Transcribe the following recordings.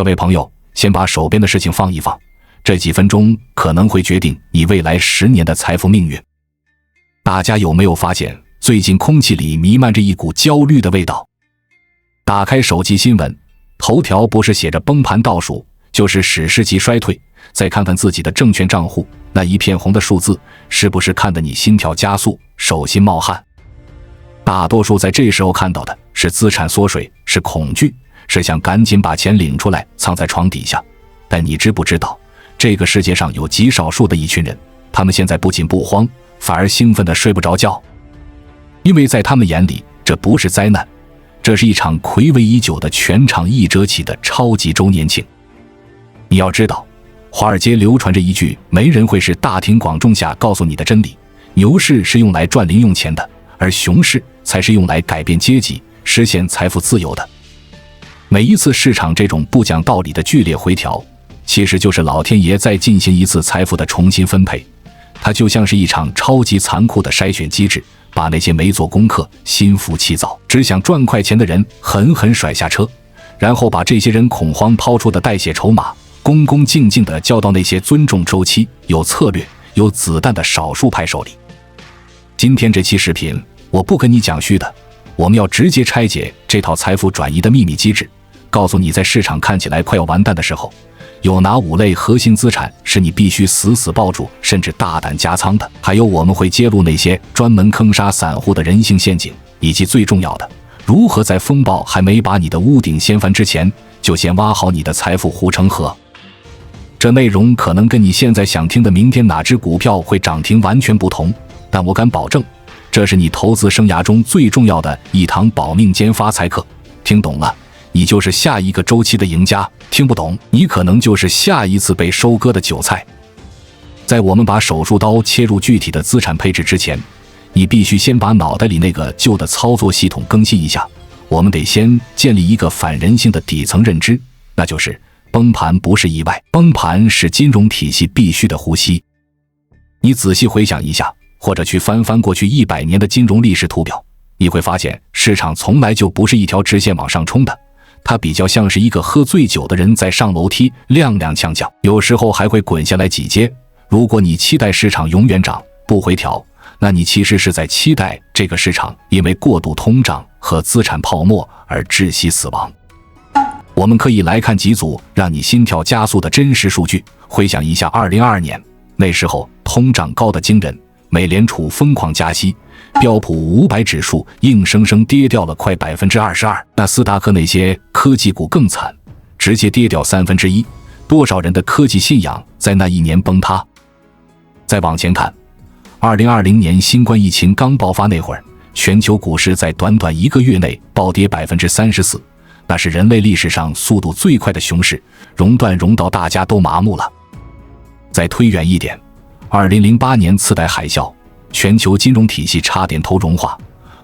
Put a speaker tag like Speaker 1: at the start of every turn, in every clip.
Speaker 1: 各位朋友，先把手边的事情放一放，这几分钟可能会决定你未来10年的财富命运。大家有没有发现，最近空气里弥漫着一股焦虑的味道？打开手机新闻，头条不是写着崩盘倒数，就是史诗级衰退。再看看自己的证券账户，那一片红的数字，是不是看得你心跳加速，手心冒汗？大多数在这时候看到的是资产缩水，是恐惧，是想赶紧把钱领出来藏在床底下。但你知不知道，这个世界上有极少数的一群人，他们现在不仅不慌，反而兴奋得睡不着觉。因为在他们眼里，这不是灾难，这是一场睽违已久的全场一折起的超级周年庆。你要知道，华尔街流传着一句没人会是大庭广众下告诉你的真理：牛市是用来赚零用钱的，而熊市才是用来改变阶级、实现财富自由的。每一次市场这种不讲道理的剧烈回调，其实就是老天爷在进行一次财富的重新分配。它就像是一场超级残酷的筛选机制，把那些没做功课、心浮气躁、只想赚快钱的人狠狠甩下车，然后把这些人恐慌抛出的带血筹码恭恭敬敬地交到那些尊重周期、有策略、有子弹的少数派手里。今天这期视频，我不跟你讲虚的，我们要直接拆解这套财富转移的秘密机制，告诉你在市场看起来快要完蛋的时候，有哪5类核心资产是你必须死死抱住，甚至大胆加仓的。还有我们会揭露那些专门坑杀散户的人性陷阱，以及最重要的，如何在风暴还没把你的屋顶掀翻之前，就先挖好你的财富护城河。这内容可能跟你现在想听的明天哪只股票会涨停完全不同，但我敢保证，这是你投资生涯中最重要的一堂保命兼发财课。听懂了，你就是下一个周期的赢家；听不懂，你可能就是下一次被收割的韭菜。在我们把手术刀切入具体的资产配置之前，你必须先把脑袋里那个旧的操作系统更新一下。我们得先建立一个反人性的底层认知，那就是崩盘不是意外，崩盘是金融体系必须的呼吸。你仔细回想一下，或者去翻翻过去100年的金融历史图表，你会发现市场从来就不是一条直线往上冲的，它比较像是一个喝醉酒的人在上楼梯踉踉跄跄，有时候还会滚下来几阶。如果你期待市场永远涨不回调，那你其实是在期待这个市场因为过度通胀和资产泡沫而窒息死亡。我们可以来看几组让你心跳加速的真实数据。回想一下2022年，那时候通胀高得惊人，美联储疯狂加息，标普500指数硬生生跌掉了快 22%， 纳斯达克那些科技股更惨，直接跌掉1/3，多少人的科技信仰在那一年崩塌。再往前看，2020年新冠疫情刚爆发那会儿，全球股市在短短1个月内暴跌 34%，那是人类历史上速度最快的熊市，熔断熔到大家都麻木了。再推远一点，2008年次贷海啸，全球金融体系差点头融化，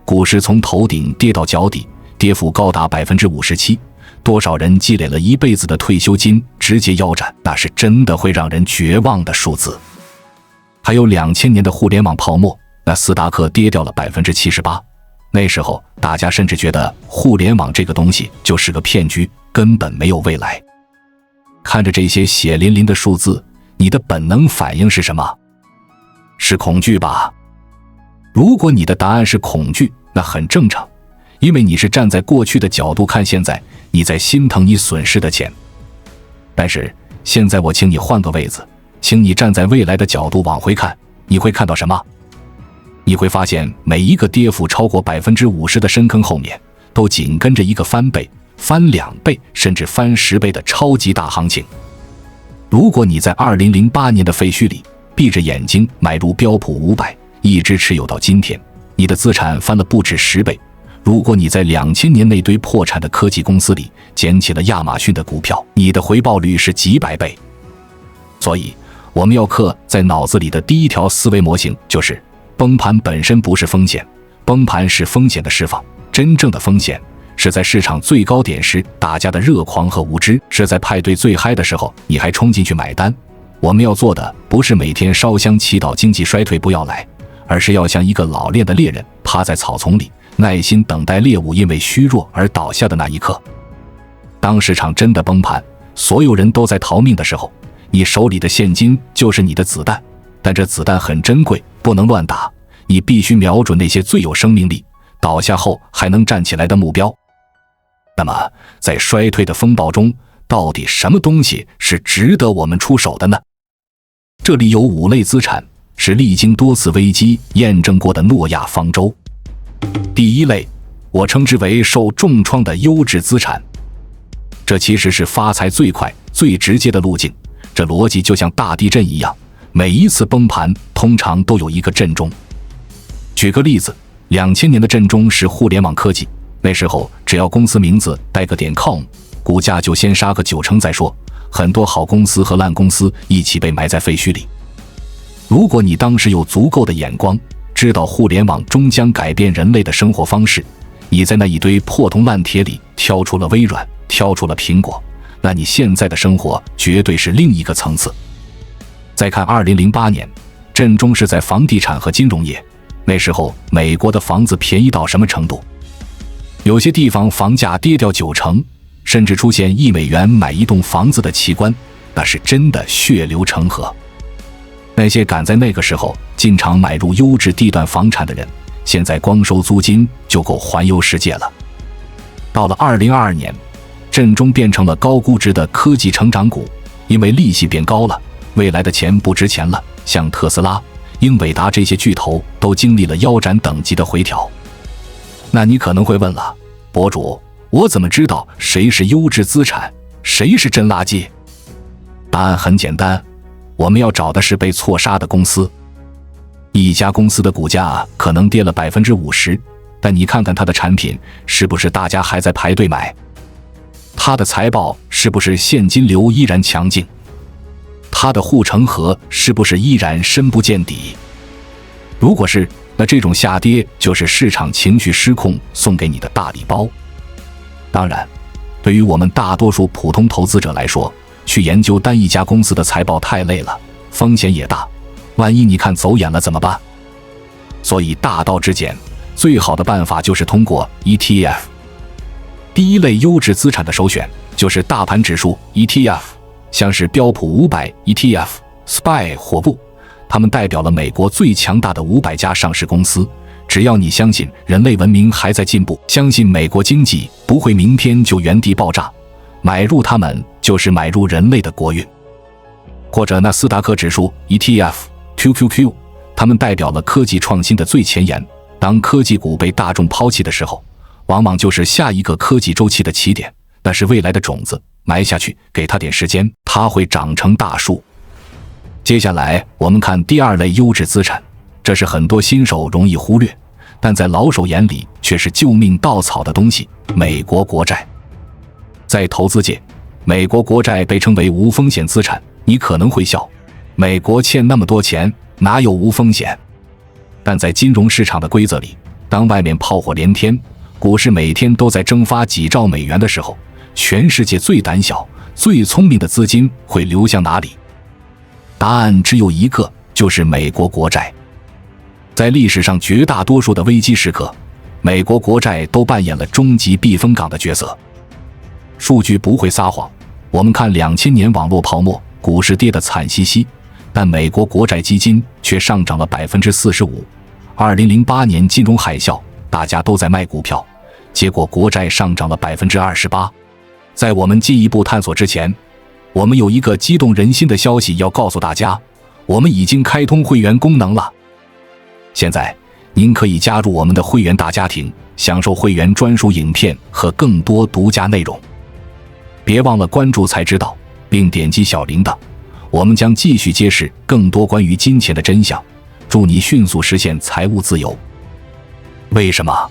Speaker 1: 股市从头顶跌到脚底，跌幅高达 57%， 多少人积累了一辈子的退休金直接腰斩，那是真的会让人绝望的数字。还有2000年的互联网泡沫，纳斯达克跌掉了 78%，那时候大家甚至觉得互联网这个东西就是个骗局，根本没有未来。看着这些血淋淋的数字，你的本能反应是什么？是恐惧吧？如果你的答案是恐惧，那很正常，因为你是站在过去的角度看现在，你在心疼你损失的钱。但是现在我请你换个位子，请你站在未来的角度往回看，你会看到什么？你会发现每一个跌幅超过 50% 的深坑后面，都紧跟着一个翻倍、翻2倍甚至翻10倍的超级大行情。如果你在2008年的废墟里闭着眼睛买入标普500，一直持有到今天，你的资产翻了不止10倍。如果你在2000年那堆破产的科技公司里捡起了亚马逊的股票，你的回报率是几百倍。所以我们要刻在脑子里的第一条思维模型就是崩盘本身不是风险，崩盘是风险的释放。真正的风险是在市场最高点时大家的热狂和无知，是在派对最嗨的时候你还冲进去买单。我们要做的不是每天烧香祈祷经济衰退不要来，而是要像一个老练的猎人趴在草丛里，耐心等待猎物因为虚弱而倒下的那一刻。当市场真的崩盘，所有人都在逃命的时候，你手里的现金就是你的子弹，但这子弹很珍贵，不能乱打，你必须瞄准那些最有生命力、倒下后还能站起来的目标。那么，在衰退的风暴中，到底什么东西是值得我们出手的呢？这里有5类资产，是历经多次危机验证过的诺亚方舟。第一类，我称之为受重创的优质资产。这其实是发财最快、最直接的路径。这逻辑就像大地震一样，每一次崩盘通常都有一个震中。举个例子，2000年的震中是互联网科技。那时候只要公司名字带个.com， 股价就先杀个90%再说，很多好公司和烂公司一起被埋在废墟里。如果你当时有足够的眼光，知道互联网终将改变人类的生活方式，你在那一堆破铜烂铁里挑出了微软，挑出了苹果，那你现在的生活绝对是另一个层次。再看2008年，震中是在房地产和金融业。那时候美国的房子便宜到什么程度？有些地方房价跌掉90%，甚至出现$1买一栋房子的奇观，那是真的血流成河。那些赶在那个时候进场买入优质地段房产的人，现在光收租金就够环游世界了。到了2022年，震中变成了高估值的科技成长股，因为利息变高了，未来的钱不值钱了，像特斯拉、英伟达这些巨头都经历了腰斩等级的回调。那你可能会问了，博主，我怎么知道谁是优质资产，谁是真垃圾？答案很简单，我们要找的是被错杀的公司。一家公司的股价可能跌了 50%， 但你看看它的产品是不是大家还在排队买？它的财报是不是现金流依然强劲？它的护城河是不是依然深不见底？如果是，那这种下跌就是市场情绪失控送给你的大礼包。当然，对于我们大多数普通投资者来说，去研究单一家公司的财报太累了，风险也大，万一你看走眼了怎么办？所以大道至简，最好的办法就是通过 ETF。 第一类优质资产的首选就是大盘指数 ETF， 像是标普500 ETF、SPY 或不，它们代表了美国最强大的500家上市公司。只要你相信人类文明还在进步，相信美国经济不会明天就原地爆炸，买入它们就是买入人类的国运。或者纳斯达克指数 ETF、QQQ， 它们代表了科技创新的最前沿。当科技股被大众抛弃的时候，往往就是下一个科技周期的起点，那是未来的种子，埋下去，给它点时间，它会长成大树。接下来我们看第二类优质资产，这是很多新手容易忽略，但在老手眼里却是救命稻草的东西——美国国债。在投资界，美国国债被称为无风险资产。你可能会笑，美国欠那么多钱，哪有无风险？但在金融市场的规则里，当外面炮火连天，股市每天都在蒸发几兆美元的时候，全世界最胆小、最聪明的资金会流向哪里？答案只有一个，就是美国国债。在历史上绝大多数的危机时刻，美国国债都扮演了终极避风港的角色。数据不会撒谎，我们看2000年网络泡沫，股市跌得惨兮兮，但美国国债基金却上涨了 45%。2008年金融海啸，大家都在卖股票，结果国债上涨了 28%。在我们进一步探索之前，我们有一个激动人心的消息要告诉大家，我们已经开通会员功能了。现在您可以加入我们的会员大家庭，享受会员专属影片和更多独家内容。别忘了关注才知道，并点击小铃铛，我们将继续揭示更多关于金钱的真相，祝你迅速实现财务自由。为什么？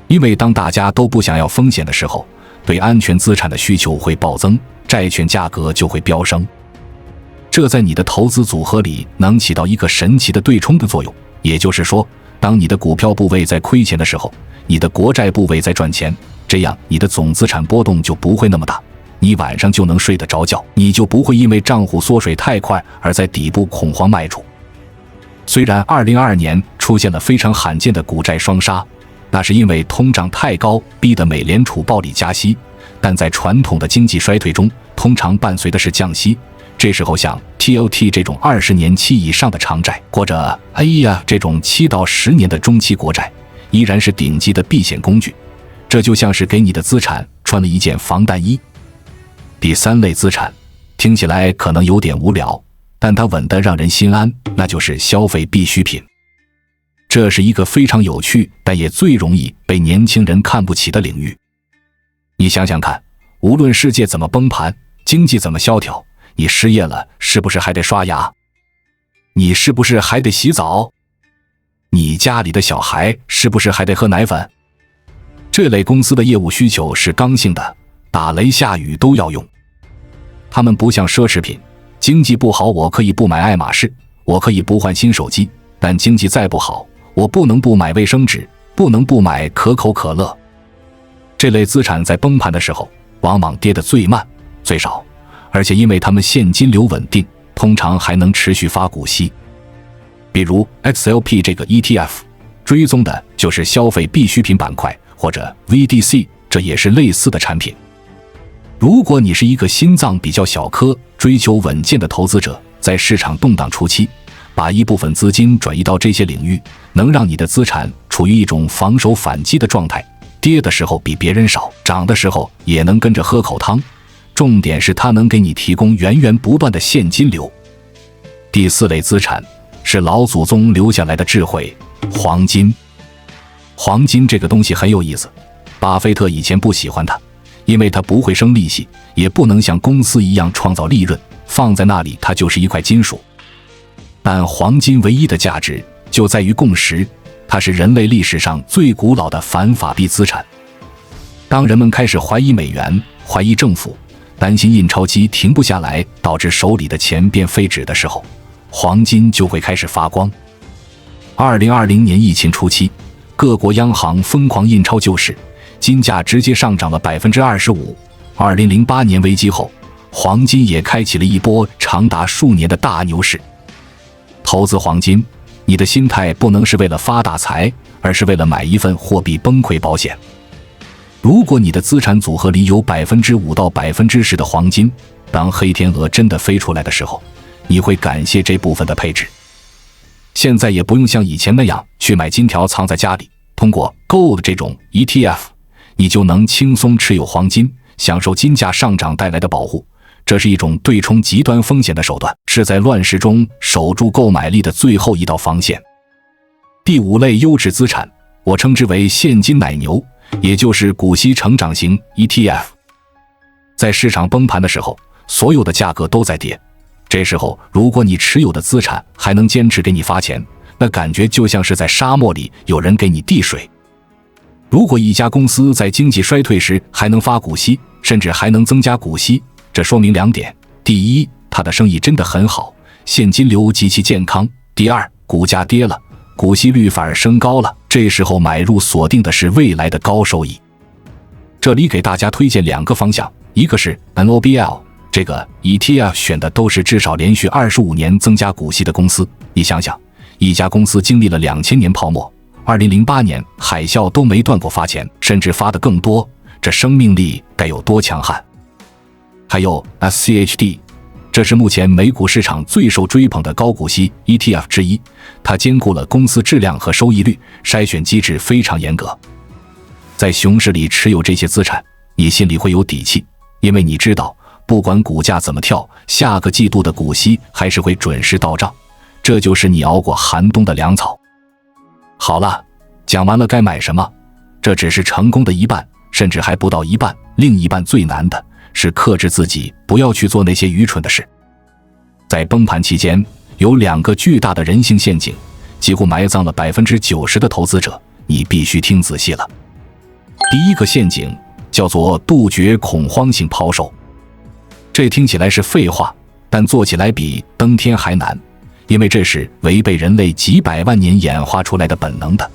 Speaker 1: 因为当大家都不想要风险的时候，对安全资产的需求会暴增，债券价格就会飙升。这在你的投资组合里能起到一个神奇的对冲的作用，也就是说，当你的股票部位在亏钱的时候，你的国债部位在赚钱，这样你的总资产波动就不会那么大，你晚上就能睡得着觉，你就不会因为账户缩水太快而在底部恐慌卖出。虽然2022年出现了非常罕见的股债双杀，那是因为通胀太高逼得美联储暴力加息，但在传统的经济衰退中，通常伴随的是降息。这时候像 TLT 这种20年期以上的长债，或者这种7到10年的中期国债，依然是顶级的避险工具。这就像是给你的资产穿了一件防弹衣。第3类资产听起来可能有点无聊，但它稳得让人心安，那就是消费必需品。这是一个非常有趣，但也最容易被年轻人看不起的领域。你想想看，无论世界怎么崩盘，经济怎么萧条，你失业了，是不是还得刷牙？你是不是还得洗澡？你家里的小孩是不是还得喝奶粉？这类公司的业务需求是刚性的，打雷下雨都要用。他们不像奢侈品，经济不好我可以不买爱马仕，我可以不换新手机，但经济再不好，我不能不买卫生纸，不能不买可口可乐。这类资产在崩盘的时候往往跌得最慢最少，而且因为他们现金流稳定，通常还能持续发股息。比如 XLP 这个 ETF 追踪的就是消费必需品板块，或者 VDC 这也是类似的产品。如果你是一个心脏比较小颗、追求稳健的投资者，在市场动荡初期把一部分资金转移到这些领域，能让你的资产处于一种防守反击的状态，跌的时候比别人少，涨的时候也能跟着喝口汤。重点是它能给你提供源源不断的现金流。第4类资产是老祖宗留下来的智慧，黄金。黄金这个东西很有意思，巴菲特以前不喜欢它，因为它不会生利息，也不能像公司一样创造利润，放在那里它就是一块金属。但黄金唯一的价值就在于共识，它是人类历史上最古老的反法币资产。当人们开始怀疑美元，怀疑政府，担心印钞机停不下来，导致手里的钱变废纸的时候，黄金就会开始发光。2020年疫情初期，各国央行疯狂印钞救市，金价直接上涨了 25%。2008年危机后，黄金也开启了一波长达数年的大牛市。投资黄金，你的心态不能是为了发大财，而是为了买一份货币崩溃保险。如果你的资产组合里有 5% 到 10% 的黄金，当黑天鹅真的飞出来的时候，你会感谢这部分的配置。现在也不用像以前那样去买金条藏在家里，通过 Gold 这种 ETF， 你就能轻松持有黄金，享受金价上涨带来的保护。这是一种对冲极端风险的手段，是在乱世中守住购买力的最后一道防线。第5类优质资产，我称之为现金奶牛，也就是股息成长型 ETF。 在市场崩盘的时候，所有的价格都在跌，这时候如果你持有的资产还能坚持给你发钱，那感觉就像是在沙漠里有人给你递水。如果一家公司在经济衰退时还能发股息，甚至还能增加股息，这说明2点：第一，它的生意真的很好，现金流极其健康；第二，股价跌了，股息率反而升高了，这时候买入锁定的是未来的高收益。这里给大家推荐2个方向，一个是 NOBL， 这个 ETF 选的都是至少连续25年增加股息的公司。你想想，一家公司经历了2000年泡沫，2008年海啸都没断过发钱，甚至发得更多，这生命力该有多强悍。还有 SCHD， 这是目前美股市场最受追捧的高股息 ETF 之一，它兼顾了公司质量和收益率，筛选机制非常严格。在熊市里持有这些资产，你心里会有底气，因为你知道不管股价怎么跳，下个季度的股息还是会准时到账，这就是你熬过寒冬的粮草。好了，讲完了该买什么，这只是成功的一半，甚至还不到一半，另一半最难的是克制自己不要去做那些愚蠢的事。在崩盘期间，有2个巨大的人性陷阱，几乎埋葬了 90% 的投资者，你必须听仔细了。第一个陷阱叫做杜绝恐慌性抛售。这听起来是废话，但做起来比登天还难，因为这是违背人类几百万年演化出来的本能的。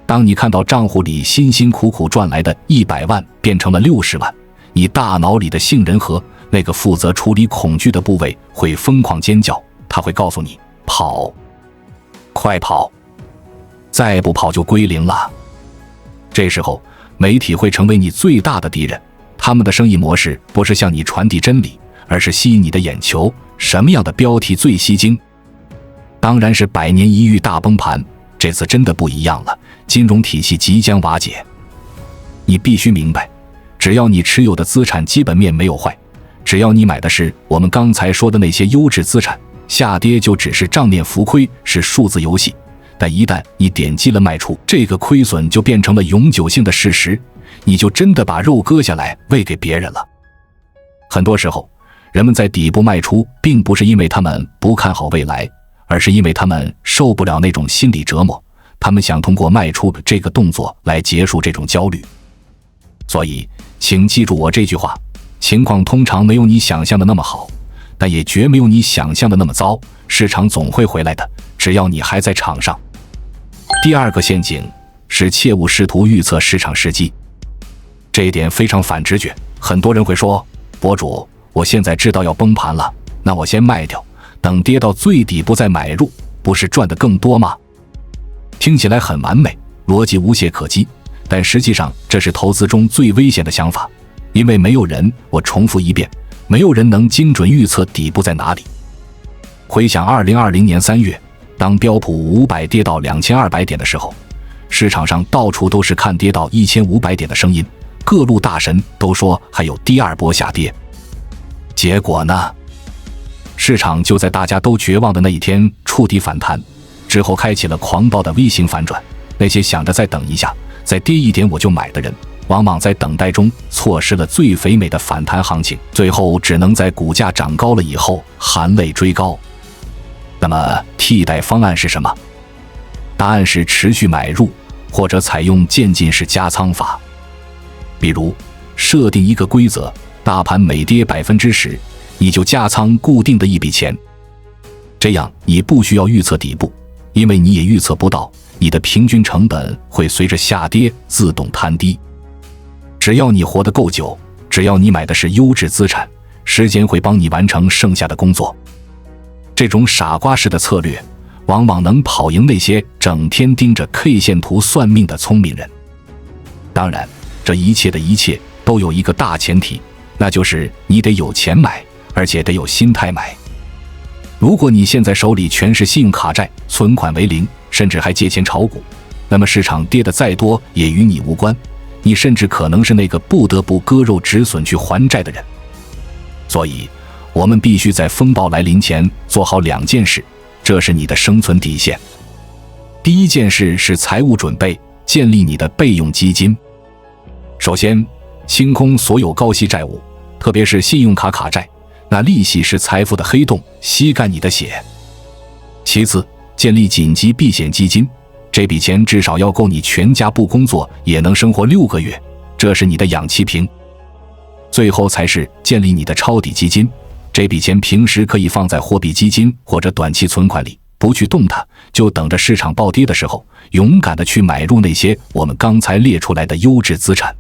Speaker 1: 当你看到账户里辛辛苦苦赚来的100万变成了60万，你大脑里的杏仁核，那个负责处理恐惧的部位会疯狂尖叫，它会告诉你跑，快跑，再不跑就归零了。这时候媒体会成为你最大的敌人，他们的生意模式不是向你传递真理，而是吸引你的眼球。什么样的标题最吸睛？当然是100年一遇大崩盘。这次真的不一样了，金融体系即将瓦解。你必须明白，只要你持有的资产基本面没有坏，只要你买的是我们刚才说的那些优质资产，下跌就只是账面浮亏，是数字游戏。但一旦你点击了卖出，这个亏损就变成了永久性的事实，你就真的把肉割下来喂给别人了。很多时候，人们在底部卖出，并不是因为他们不看好未来，而是因为他们受不了那种心理折磨，他们想通过卖出这个动作来结束这种焦虑。所以，请记住我这句话，情况通常没有你想象的那么好，但也绝没有你想象的那么糟，市场总会回来的，只要你还在场上。第二个陷阱是切勿试图预测市场时机。这一点非常反直觉，很多人会说，博主，我现在知道要崩盘了，那我先卖掉，等跌到最底部再买入，不是赚得更多吗？听起来很完美，逻辑无懈可击，但实际上这是投资中最危险的想法，因为没有人，我重复一遍，没有人能精准预测底部在哪里。回想2020年3月，当标普500跌到2200点的时候，市场上到处都是看跌到1500点的声音，各路大神都说还有第二波下跌。结果呢？市场就在大家都绝望的那一天触底反弹，之后开启了狂暴的 V 型反转。那些想着再等一下，再跌一点我就买的人，往往在等待中错失了最肥美的反弹行情，最后只能在股价涨高了以后含泪追高。那么替代方案是什么？答案是持续买入，或者采用渐进式加仓法。比如设定一个规则，大盘每跌 10%， 你就加仓固定的一笔钱。这样你不需要预测底部，因为你也预测不到，你的平均成本会随着下跌自动摊低。只要你活得够久，只要你买的是优质资产，时间会帮你完成剩下的工作。这种傻瓜式的策略往往能跑赢那些整天盯着 K 线图算命的聪明人。当然，这一切的一切都有一个大前提，那就是你得有钱买，而且得有心态买。如果你现在手里全是信用卡债，存款为零，甚至还借钱炒股，那么市场跌得再多也与你无关，你甚至可能是那个不得不割肉止损去还债的人。所以我们必须在风暴来临前做好2件事，这是你的生存底线。第一件事是财务准备，建立你的备用基金。首先，清空所有高息债务，特别是信用卡卡债，那利息是财富的黑洞，吸干你的血。其次，建立紧急避险基金，这笔钱至少要够你全家不工作也能生活6个月，这是你的氧气瓶。最后才是建立你的抄底基金，这笔钱平时可以放在货币基金或者短期存款里，不去动它，就等着市场暴跌的时候，勇敢地去买入那些我们刚才列出来的优质资产。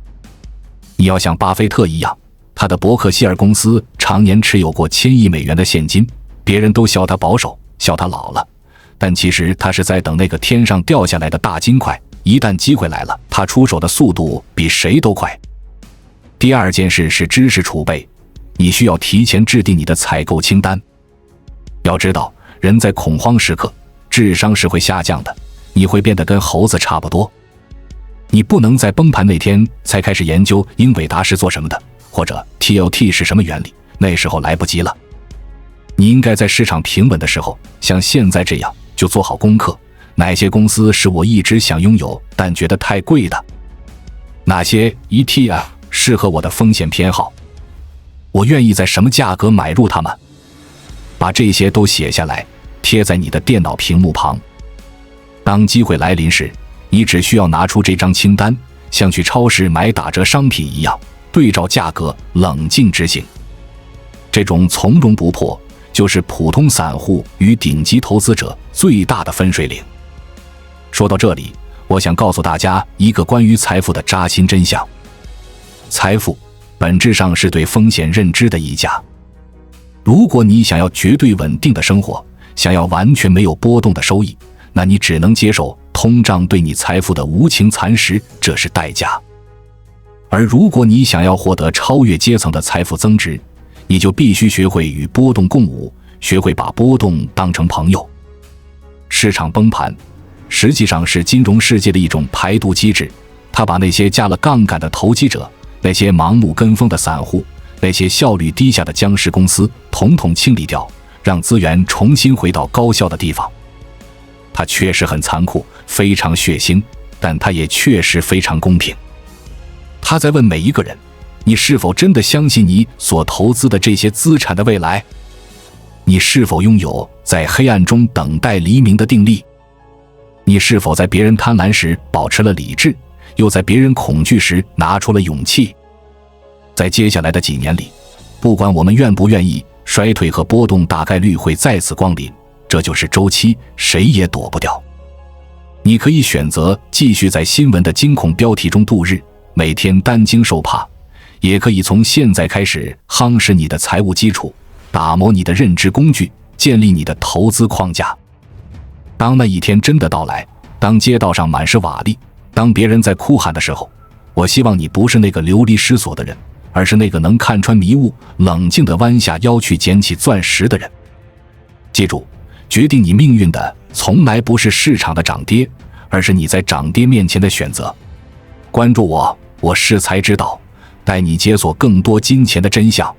Speaker 1: 你要像巴菲特一样，他的伯克希尔公司常年持有过1000亿美元的现金，别人都笑他保守，笑他老了，但其实他是在等那个天上掉下来的大金块，一旦机会来了，他出手的速度比谁都快。第二件事是知识储备，你需要提前制定你的采购清单。要知道，人在恐慌时刻，智商是会下降的，你会变得跟猴子差不多。你不能在崩盘那天才开始研究英伟达是做什么的，或者 TLT 是什么原理，那时候来不及了。你应该在市场平稳的时候，像现在这样，就做好功课，哪些公司是我一直想拥有但觉得太贵的，哪些 ETF 适合我的风险偏好，我愿意在什么价格买入它们。把这些都写下来，贴在你的电脑屏幕旁。当机会来临时，你只需要拿出这张清单，像去超市买打折商品一样，对照价格冷静执行。这种从容不迫，就是普通散户与顶级投资者最大的分水岭。说到这里，我想告诉大家一个关于财富的扎心真相。财富本质上是对风险认知的溢价。如果你想要绝对稳定的生活，想要完全没有波动的收益，那你只能接受通胀对你财富的无情蚕食，这是代价。而如果你想要获得超越阶层的财富增值，你就必须学会与波动共舞，学会把波动当成朋友。市场崩盘实际上是金融世界的一种排毒机制，它把那些加了杠杆的投机者，那些盲目跟风的散户，那些效率低下的僵尸公司统统清理掉，让资源重新回到高效的地方。它确实很残酷，非常血腥，但它也确实非常公平。他在问每一个人，你是否真的相信你所投资的这些资产的未来？你是否拥有在黑暗中等待黎明的定力？你是否在别人贪婪时保持了理智，又在别人恐惧时拿出了勇气？在接下来的几年里，不管我们愿不愿意，衰退和波动大概率会再次光临，这就是周期，谁也躲不掉。你可以选择继续在新闻的惊恐标题中度日，每天担惊受怕，也可以从现在开始夯实你的财务基础，打磨你的认知工具，建立你的投资框架。当那一天真的到来，当街道上满是瓦砾，当别人在哭喊的时候，我希望你不是那个流离失所的人，而是那个能看穿迷雾，冷静地弯下腰去捡起钻石的人。记住，决定你命运的从来不是市场的涨跌，而是你在涨跌面前的选择。关注我，我是才知道，带你解锁更多金钱的真相。